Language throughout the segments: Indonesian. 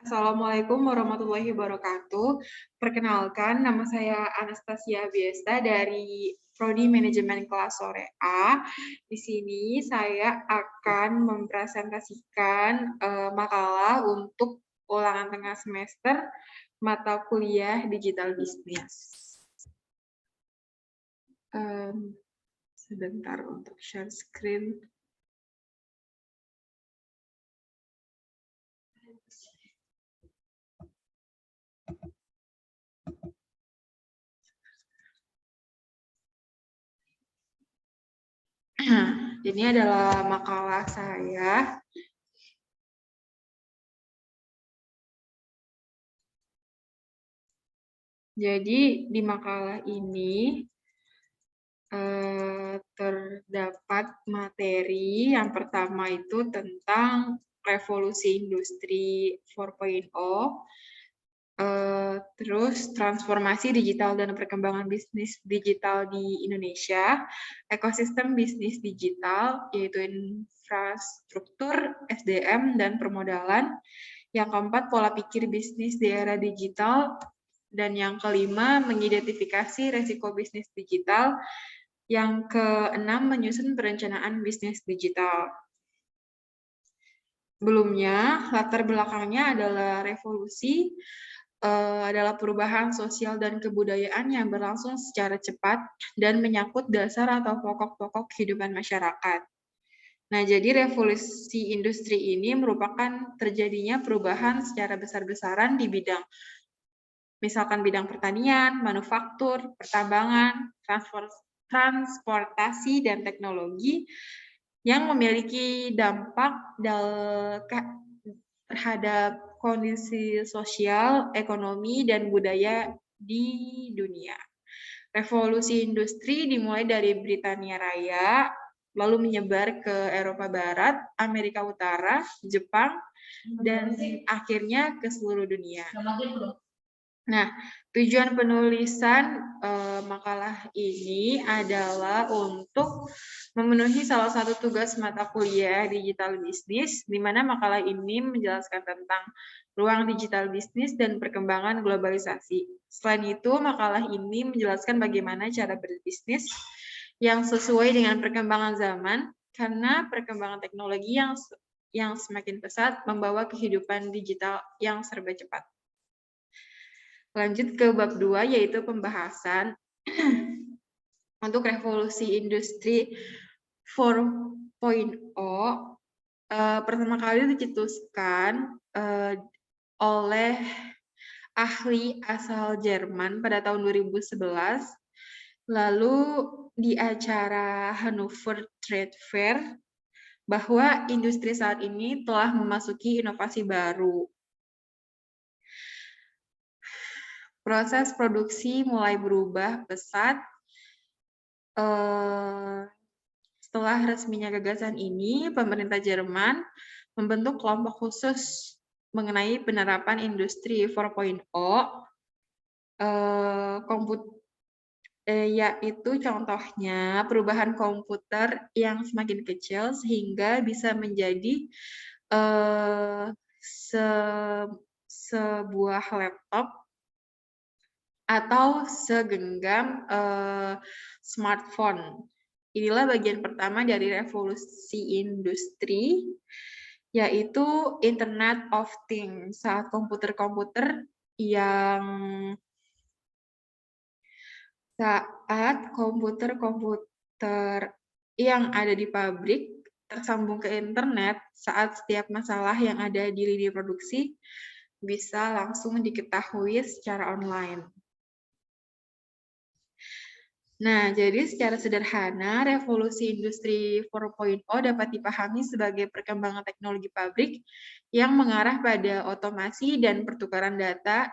Assalamualaikum warahmatullahi wabarakatuh. Perkenalkan, nama saya Anastasia Biesta dari Prodi Manajemen Kelas Sore A. Di sini saya akan mempresentasikan makalah untuk ulangan tengah semester mata kuliah Digital Business. Sebentar untuk share screen. Ini adalah makalah saya. Jadi di makalah ini terdapat materi yang pertama itu tentang revolusi industri 4.0, terus transformasi digital dan perkembangan bisnis digital di Indonesia, ekosistem bisnis digital, yaitu infrastruktur, SDM, dan permodalan. Yang keempat, pola pikir bisnis di era digital. Dan yang kelima, mengidentifikasi resiko bisnis digital. Yang keenam, menyusun perencanaan bisnis digital. Sebelumnya, latar belakangnya adalah revolusi, adalah perubahan sosial dan kebudayaan yang berlangsung secara cepat dan menyangkut dasar atau pokok-pokok kehidupan masyarakat. Nah, jadi revolusi industri ini merupakan terjadinya perubahan secara besar-besaran di bidang, misalkan bidang pertanian, manufaktur, pertambangan, transportasi, dan teknologi yang memiliki dampak terhadap kondisi sosial, ekonomi, dan budaya di dunia. Revolusi industri dimulai dari Britania Raya, lalu menyebar ke Eropa Barat, Amerika Utara, Jepang, dan akhirnya ke seluruh dunia. Nah, tujuan penulisan makalah ini adalah untuk memenuhi salah satu tugas mata kuliah digital bisnis, di mana makalah ini menjelaskan tentang ruang digital bisnis dan perkembangan globalisasi. Selain itu, makalah ini menjelaskan bagaimana cara berbisnis yang sesuai dengan perkembangan zaman, karena perkembangan teknologi yang semakin pesat membawa kehidupan digital yang serba cepat. Lanjut ke bab 2, yaitu pembahasan untuk revolusi industri 4.0. Pertama kali dicetuskan oleh ahli asal Jerman pada tahun 2011, lalu di acara Hannover Trade Fair, bahwa industri saat ini telah memasuki inovasi baru. Proses produksi mulai berubah pesat. Setelah resminya gagasan ini, pemerintah Jerman membentuk kelompok khusus mengenai penerapan industri 4.0, yaitu contohnya perubahan komputer yang semakin kecil sehingga bisa menjadi sebuah laptop atau segenggam smartphone. Inilah bagian pertama dari revolusi industri, yaitu Internet of Things. Saat komputer-komputer yang ada di pabrik tersambung ke internet, saat setiap masalah yang ada di lini produksi bisa langsung diketahui secara online. Nah, jadi secara sederhana, revolusi industri 4.0 dapat dipahami sebagai perkembangan teknologi pabrik yang mengarah pada otomasi dan pertukaran data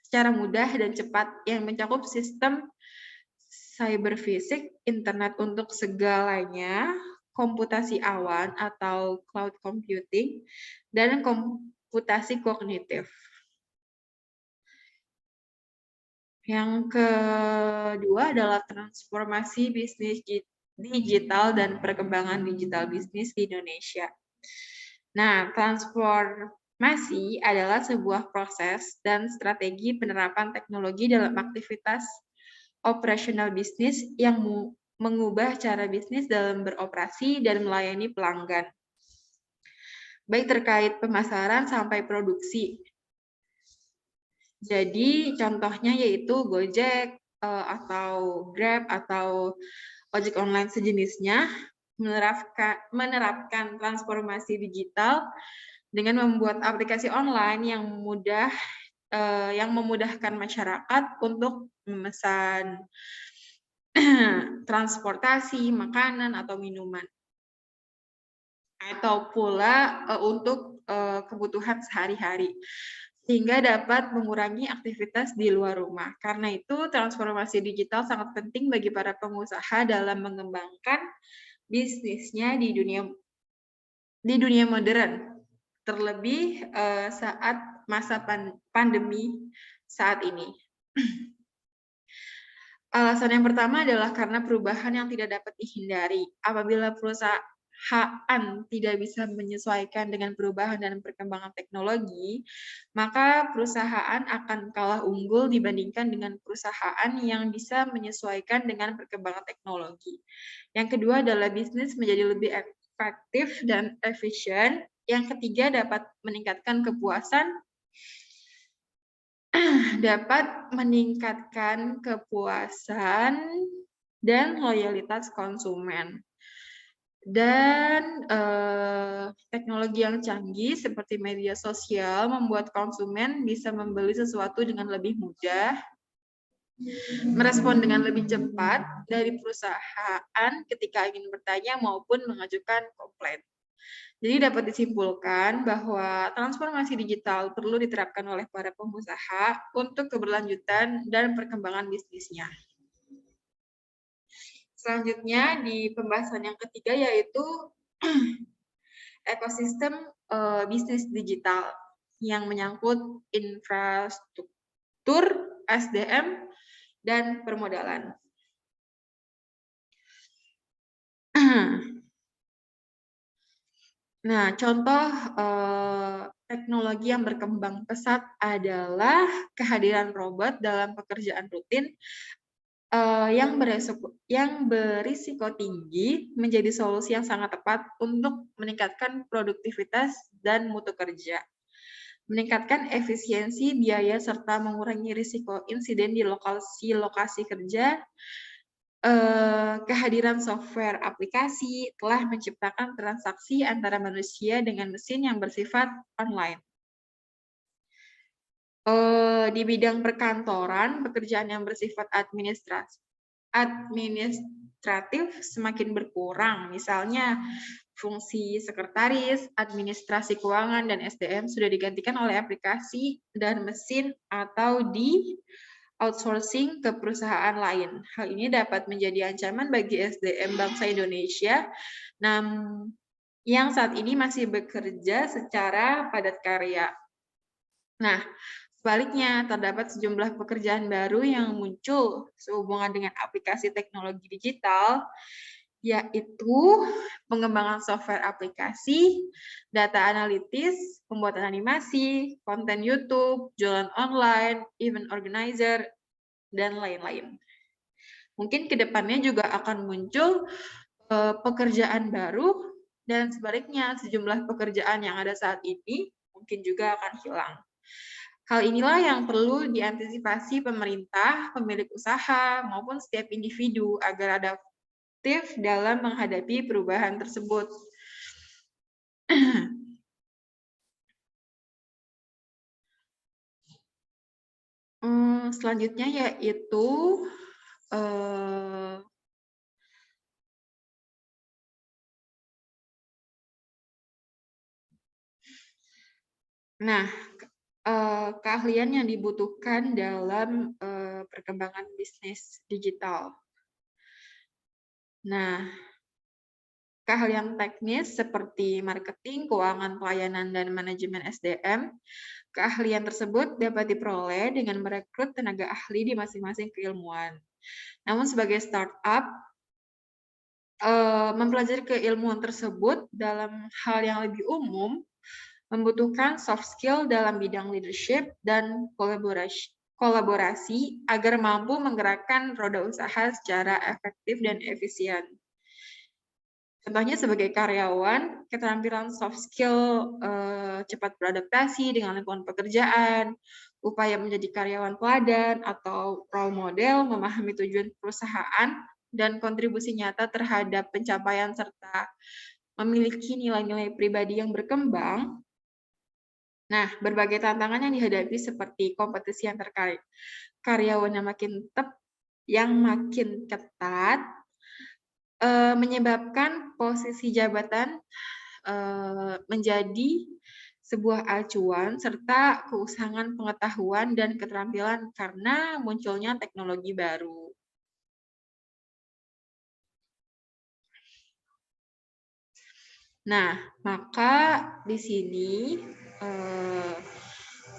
secara mudah dan cepat yang mencakup sistem cyberfisik, internet untuk segalanya, komputasi awan atau cloud computing, dan komputasi kognitif. Yang kedua adalah transformasi bisnis digital dan perkembangan digital bisnis di Indonesia. Nah, Masih adalah sebuah proses dan strategi penerapan teknologi dalam aktivitas operasional bisnis yang mengubah cara bisnis dalam beroperasi dan melayani pelanggan, baik terkait pemasaran sampai produksi. Jadi contohnya yaitu Gojek atau Grab atau ojek online sejenisnya menerapkan transformasi digital dengan membuat aplikasi online yang memudahkan masyarakat untuk memesan transportasi, makanan atau minuman, atau pula untuk kebutuhan sehari-hari, sehingga dapat mengurangi aktivitas di luar rumah. Karena itu, transformasi digital sangat penting bagi para pengusaha dalam mengembangkan bisnisnya di dunia modern, terlebih saat masa pandemi saat ini. Alasan yang pertama adalah karena perubahan yang tidak dapat dihindari. Apabila perusahaan tidak bisa menyesuaikan dengan perubahan dan perkembangan teknologi, maka perusahaan akan kalah unggul dibandingkan dengan perusahaan yang bisa menyesuaikan dengan perkembangan teknologi. Yang kedua adalah bisnis menjadi lebih efektif dan efisien. Yang ketiga dapat meningkatkan kepuasan dan loyalitas konsumen. Dan teknologi yang canggih seperti media sosial membuat konsumen bisa membeli sesuatu dengan lebih mudah, merespon dengan lebih cepat dari perusahaan ketika ingin bertanya maupun mengajukan komplain. Jadi dapat disimpulkan bahwa transformasi digital perlu diterapkan oleh para pengusaha untuk keberlanjutan dan perkembangan bisnisnya. Selanjutnya di pembahasan yang ketiga yaitu ekosistem bisnis digital yang menyangkut infrastruktur, SDM, dan permodalan. Nah, contoh teknologi yang berkembang pesat adalah kehadiran robot dalam pekerjaan rutin yang berisiko tinggi menjadi solusi yang sangat tepat untuk meningkatkan produktivitas dan mutu kerja, meningkatkan efisiensi biaya serta mengurangi risiko insiden di lokasi kerja. Kehadiran software aplikasi telah menciptakan transaksi antara manusia dengan mesin yang bersifat online. Di bidang perkantoran, pekerjaan yang bersifat administratif semakin berkurang. Misalnya, fungsi sekretaris, administrasi keuangan, dan SDM sudah digantikan oleh aplikasi dan mesin atau di outsourcing ke perusahaan lain. Hal ini dapat menjadi ancaman bagi SDM bangsa Indonesia yang saat ini masih bekerja secara padat karya. Nah, sebaliknya, terdapat sejumlah pekerjaan baru yang muncul sehubungan dengan aplikasi teknologi digital, yaitu pengembangan software aplikasi, data analitis, pembuatan animasi, konten YouTube, jualan online, event organizer, dan lain-lain. Mungkin ke depannya juga akan muncul pekerjaan baru, dan sebaliknya sejumlah pekerjaan yang ada saat ini mungkin juga akan hilang. Hal inilah yang perlu diantisipasi pemerintah, pemilik usaha, maupun setiap individu agar adaptif dalam menghadapi perubahan tersebut. Selanjutnya yaitu keahlian yang dibutuhkan dalam perkembangan bisnis digital. Nah, keahlian teknis seperti marketing, keuangan, pelayanan, dan manajemen SDM, keahlian tersebut dapat diperoleh dengan merekrut tenaga ahli di masing-masing keilmuan. Namun sebagai startup, mempelajari keilmuan tersebut dalam hal yang lebih umum membutuhkan soft skill dalam bidang leadership dan kolaborasi agar mampu menggerakkan roda usaha secara efektif dan efisien. Contohnya sebagai karyawan, keterampilan soft skill cepat beradaptasi dengan lingkungan pekerjaan, upaya menjadi karyawan teladan atau role model, memahami tujuan perusahaan, dan kontribusi nyata terhadap pencapaian serta memiliki nilai-nilai pribadi yang berkembang. Nah, berbagai tantangan yang dihadapi seperti kompetisi antar karyawan yang makin ketat, menyebabkan posisi jabatan menjadi sebuah acuan serta keusangan pengetahuan dan keterampilan karena munculnya teknologi baru. Nah, maka di sini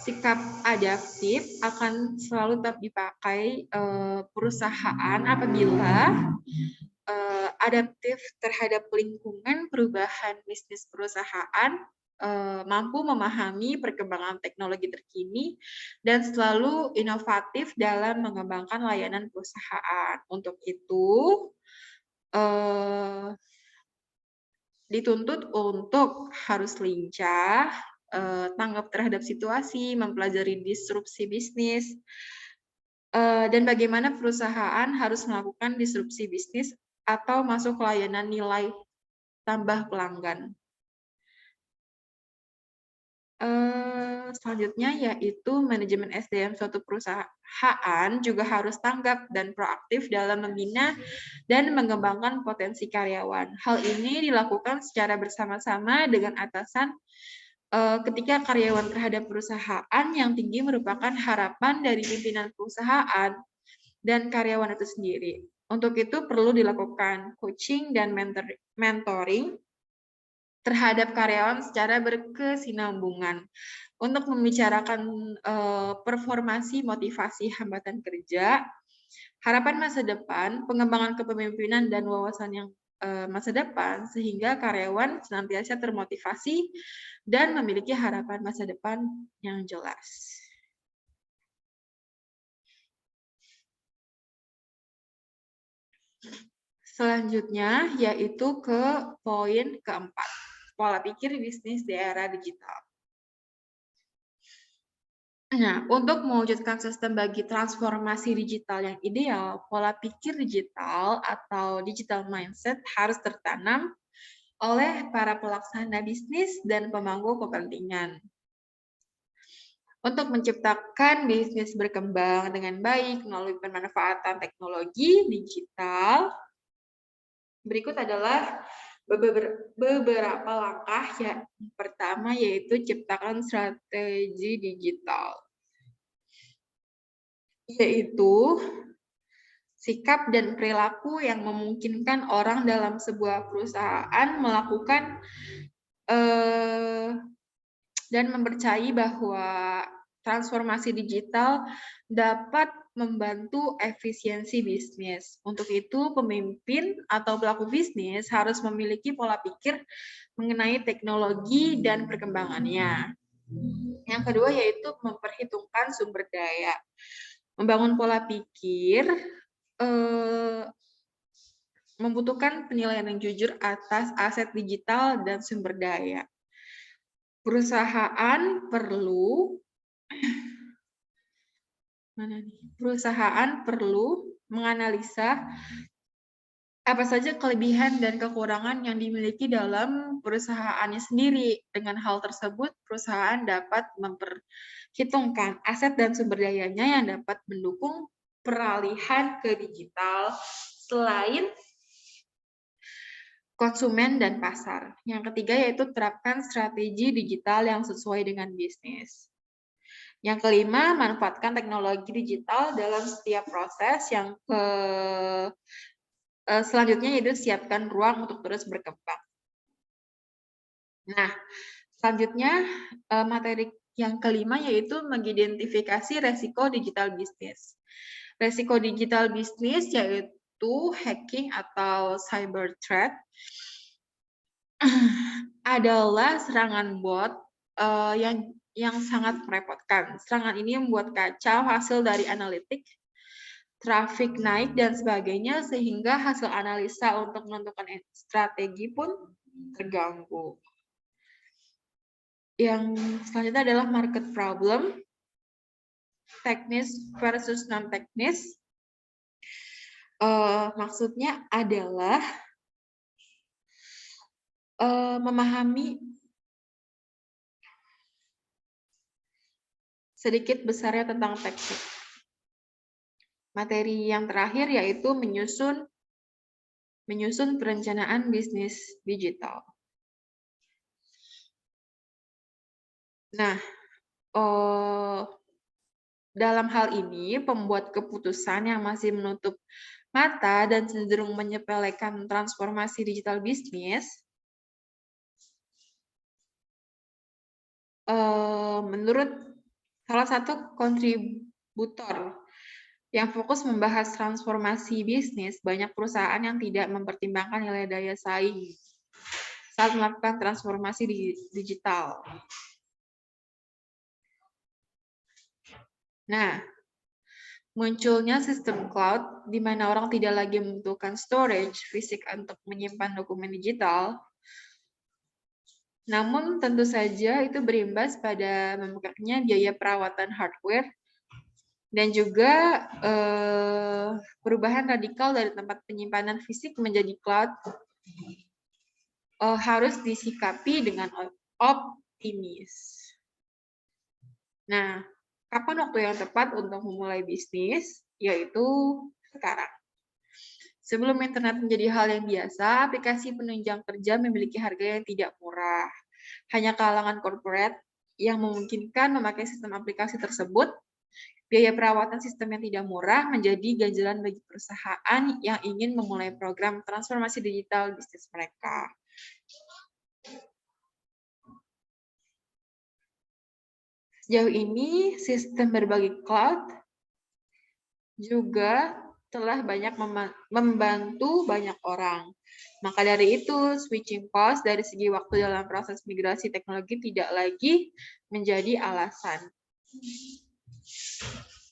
sikap adaptif akan selalu tetap dipakai perusahaan apabila adaptif terhadap lingkungan perubahan bisnis perusahaan, mampu memahami perkembangan teknologi terkini, dan selalu inovatif dalam mengembangkan layanan perusahaan. Untuk itu, dituntut untuk harus lincah, tanggap terhadap situasi, mempelajari disrupsi bisnis, dan bagaimana perusahaan harus melakukan disrupsi bisnis atau masuk layanan nilai tambah pelanggan. Selanjutnya yaitu manajemen SDM suatu perusahaan juga harus tanggap dan proaktif dalam membina dan mengembangkan potensi karyawan. Hal ini dilakukan secara bersama-sama dengan atasan ketika karyawan terhadap perusahaan yang tinggi merupakan harapan dari pimpinan perusahaan dan karyawan itu sendiri. Untuk itu perlu dilakukan coaching dan mentoring terhadap karyawan secara berkesinambungan untuk membicarakan performasi, motivasi, hambatan kerja, harapan masa depan, pengembangan kepemimpinan dan wawasan yang masa depan sehingga karyawan senantiasa termotivasi dan memiliki harapan masa depan yang jelas. Selanjutnya yaitu ke poin keempat, pola pikir bisnis di era digital. Nah, untuk mewujudkan sistem bagi transformasi digital yang ideal, pola pikir digital atau digital mindset harus tertanam oleh para pelaksana bisnis dan pemangku kepentingan. Untuk menciptakan bisnis berkembang dengan baik melalui pemanfaatan teknologi digital, berikut adalah beberapa langkah. Yang pertama yaitu ciptakan strategi digital, yaitu sikap dan perilaku yang memungkinkan orang dalam sebuah perusahaan melakukan dan mempercayai bahwa transformasi digital dapat membantu efisiensi bisnis. Untuk itu, pemimpin atau pelaku bisnis harus memiliki pola pikir mengenai teknologi dan perkembangannya. Yang kedua yaitu memperhitungkan sumber daya. Membangun pola pikir membutuhkan penilaian yang jujur atas aset digital dan sumber daya. Perusahaan perlu menganalisa apa saja kelebihan dan kekurangan yang dimiliki dalam perusahaannya sendiri. Dengan hal tersebut, perusahaan dapat memperhitungkan aset dan sumber dayanya yang dapat mendukung peralihan ke digital selain konsumen dan pasar. Yang ketiga yaitu terapkan strategi digital yang sesuai dengan bisnis. Yang kelima, manfaatkan teknologi digital dalam setiap proses. Yang selanjutnya yaitu siapkan ruang untuk terus berkembang. Nah, selanjutnya materi yang kelima yaitu mengidentifikasi resiko digital bisnis. Resiko digital bisnis yaitu hacking atau cyber threat adalah serangan bot yang sangat merepotkan. Serangan ini membuat kacau hasil dari analitik, trafik naik dan sebagainya, sehingga hasil analisa untuk menentukan strategi pun terganggu. Yang selanjutnya adalah market problem, teknis versus non-teknis. Maksudnya adalah memahami sedikit besarnya tentang teknik. Materi yang terakhir yaitu menyusun perencanaan bisnis digital. Nah, dalam hal ini, pembuat keputusan yang masih menutup mata dan cenderung menyepelekan transformasi digital bisnis, menurut salah satu kontributor yang fokus membahas transformasi bisnis, banyak perusahaan yang tidak mempertimbangkan nilai daya saing saat melakukan transformasi digital. Nah, munculnya sistem cloud di mana orang tidak lagi membutuhkan storage fisik untuk menyimpan dokumen digital. Namun tentu saja itu berimbas pada membengkaknya biaya perawatan hardware dan juga perubahan radikal dari tempat penyimpanan fisik menjadi cloud harus disikapi dengan optimis. Nah, kapan waktu yang tepat untuk memulai bisnis? Yaitu sekarang. Sebelum internet menjadi hal yang biasa, aplikasi penunjang kerja memiliki harga yang tidak murah. Hanya kalangan corporate yang memungkinkan memakai sistem aplikasi tersebut. Biaya perawatan sistem yang tidak murah menjadi ganjalan bagi perusahaan yang ingin memulai program transformasi digital bisnis mereka. Sejauh ini, sistem berbagi cloud juga telah banyak membantu banyak orang. Maka dari itu, switching cost dari segi waktu dalam proses migrasi teknologi tidak lagi menjadi alasan.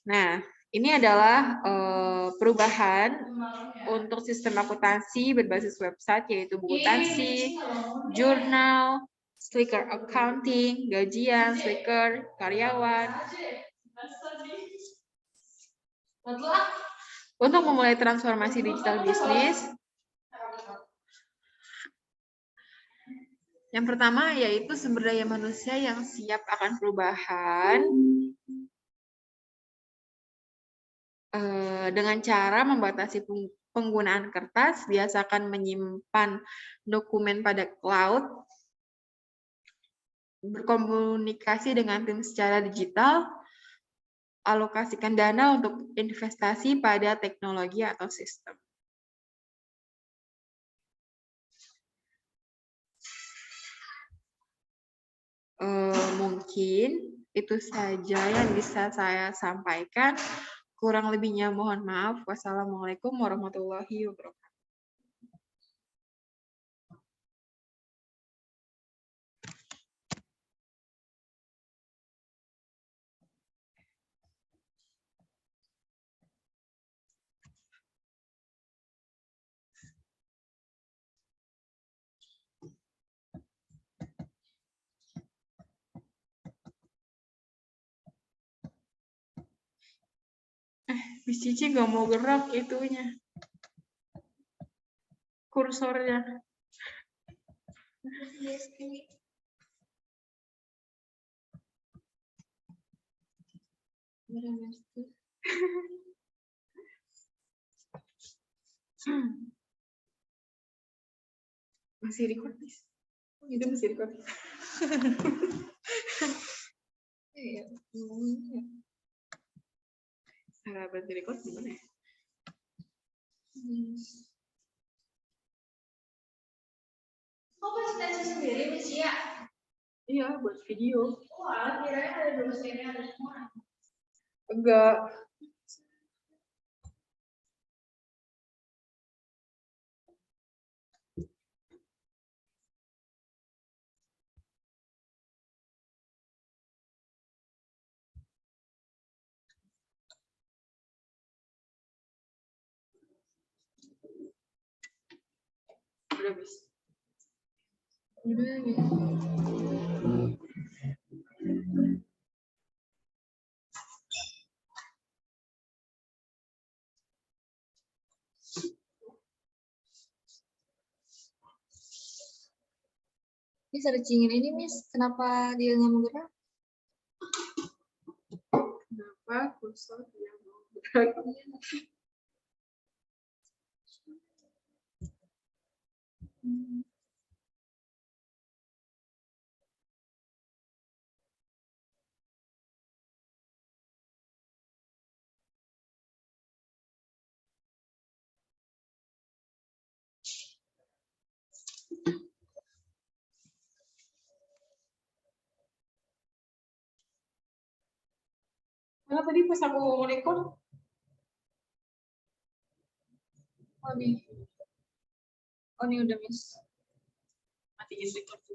Nah, ini adalah perubahan untuk sistem akuntansi berbasis website, yaitu buku tansi, jurnal, Slicker accounting, gajian, Slicker, karyawan. Untuk memulai transformasi digital bisnis, yang pertama yaitu sumber daya manusia yang siap akan perubahan dengan cara membatasi penggunaan kertas, biasakan menyimpan dokumen pada cloud, berkomunikasi dengan tim secara digital, alokasikan dana untuk investasi pada teknologi atau sistem. Mungkin itu saja yang bisa saya sampaikan. Kurang lebihnya mohon maaf. Wassalamualaikum warahmatullahi wabarakatuh. Miss Cici nggak mau gerak itunya. Kursornya. Masih record, Miss? Itu masih record. Iya. Cara berhenti record gimana ya? Oh, presentasi sendiri, Miss ya? Iya, buat video. Wah, kirain ada dosennya, ada semua. Enggak. Udah bisa. Udah ya. Ini searchingin ini, Miss. Kenapa dia nggak mau gerak? Kenapa kursor dia mau gerak? Karena tadi pas aku mau record, Oh nih. Oh nih udah, Miss. matiin record.